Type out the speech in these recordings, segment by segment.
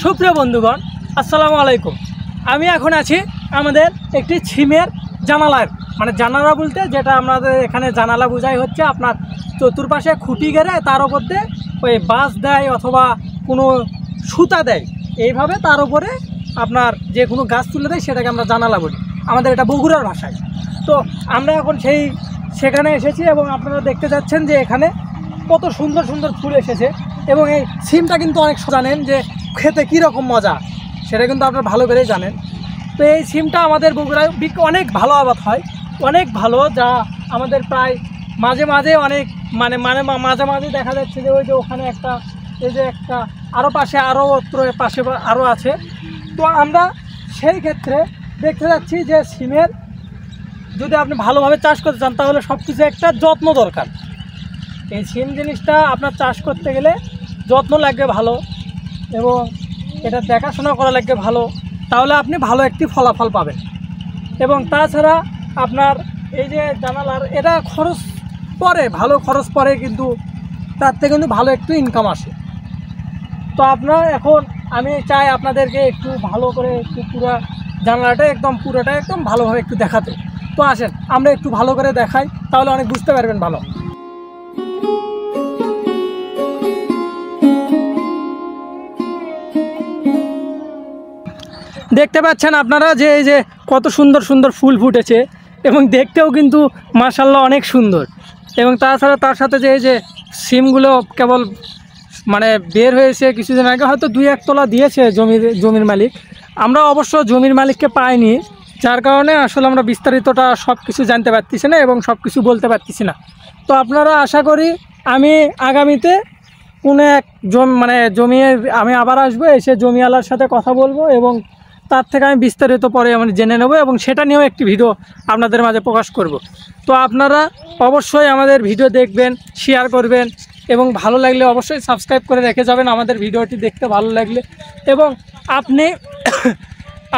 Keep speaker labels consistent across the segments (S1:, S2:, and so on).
S1: সুপ্রিয় বন্ধুগণ, আসসালামু আলাইকুম। আমি এখন আছি আমাদের একটি ছিমের জানালার, মানে জানালা বলতে যেটা আমাদের এখানে জানালা বোঝাই হচ্ছে আপনার চতুর্পাশে খুঁটি গেড়ে তার উপর দিয়ে ওই বাঁশ দেয় অথবা কোনো সুতা দেয়, এইভাবে তার উপরে আপনার যে কোনো গাছ তুলে দেয়, সেটাকে আমরা জানালা বলি আমাদের এটা বগুড়ার ভাষায়। তো আমরা এখন সেখানে এসেছি এবং আপনারা দেখতে যাচ্ছেন যে এখানে কত সুন্দর সুন্দর ফুল এসেছে এবং এই সিমটা কিন্তু অনেক জানেন যে খেতে কীরকম মজা, সেটা কিন্তু আপনারা ভালো করেই জানেন। তো এই সিমটা আমাদের বগুড়ায় অনেক ভালো আবাদ হয়, অনেক ভালো, যা আমাদের প্রায় মাঝে মাঝে অনেক মাঝে মাঝে দেখা যাচ্ছে যে ওই যে ওখানে একটা, এই যে একটা আরও পাশে আরও পাশে আরও আছে। তো আমরা সেই ক্ষেত্রে দেখতে যাচ্ছি যে সিমের যদি আপনি ভালোভাবে চাষ করতে চান তাহলে সব কিছু একটা যত্ন দরকার। এই সিম জিনিসটা আপনার চাষ করতে গেলে যত্ন লাগবে ভালো এবং এটা দেখাশোনা করা লাগবে ভালো, তাহলে আপনি ভালো একটি ফলাফল পাবেন। এবং তাছাড়া আপনার এই যে জানালার এটা খরচ পড়ে, ভালো খরচ পড়ে, কিন্তু তার থেকে কিন্তু ভালো একটু ইনকাম আসে। তো আপনার এখন আমি চাই আপনাদেরকে একটু ভালো করে একটু জানালাটা পুরোটা একদম ভালোভাবে একটু দেখাতে। তো আসেন আমরা একটু ভালো করে দেখাই, তাহলে অনেক বুঝতে পারবেন ভালো। দেখতে পাচ্ছেন আপনারা যে এই যে কত সুন্দর সুন্দর ফুল ফুটেছে এবং দেখতেও কিন্তু মাশাআল্লাহ অনেক সুন্দর। এবং তাছাড়া তার সাথে যে এই যে সিমগুলো কেবল বের হয়েছে কিছুদিন আগে, হয়তো 2-1 তোলা দিয়েছে জমির মালিক। আমরা অবশ্য জমির মালিককে পাইনি, যার কারণে আসলে আমরা বিস্তারিতটা সব কিছু জানতে পারতেছি না এবং সব কিছু বলতে পারতেছি না। তো আপনারা আশা করি আমি আগামীতে কোনো এক জমি আমি আবার আসবো, এসে জমিওয়ালার সাথে কথা বলবো এবং তার থেকে আমি বিস্তারিত পরে জেনে নেব এবং সেটা নিয়েও একটি ভিডিও আপনাদের মাঝে প্রকাশ করব। তো আপনারা অবশ্যই আমাদের ভিডিও দেখবেন, শেয়ার করবেন এবং ভালো লাগলে অবশ্যই সাবস্ক্রাইব করে রেখে যাবেন আমাদের ভিডিওটি দেখতে ভালো লাগলে, এবং আপনি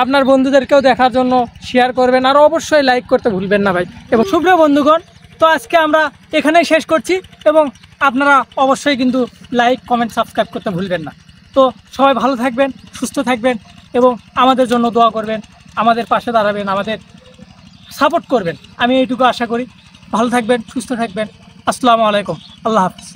S1: আপনার বন্ধুদেরকেও দেখার জন্য শেয়ার করবেন, আর অবশ্যই লাইক করতে ভুলবেন না ভাই। এবং সুপ্রিয় বন্ধুগণ, তো আজকে আমরা এখানেই শেষ করছি এবং আপনারা অবশ্যই কিন্তু লাইক, কমেন্ট, সাবস্ক্রাইব করতে ভুলবেন না। তো সবাই ভালো থাকবেন, সুস্থ থাকবেন এবং আমাদের জন্য দোয়া করবেন, আমাদের পাশে দাঁড়াবেন, আমাদের সাপোর্ট করবেন, আমি এইটুকু আশা করি। ভালো থাকবেন, সুস্থ থাকবেন। আসসালামু আলাইকুম, আল্লাহ হাফিজ।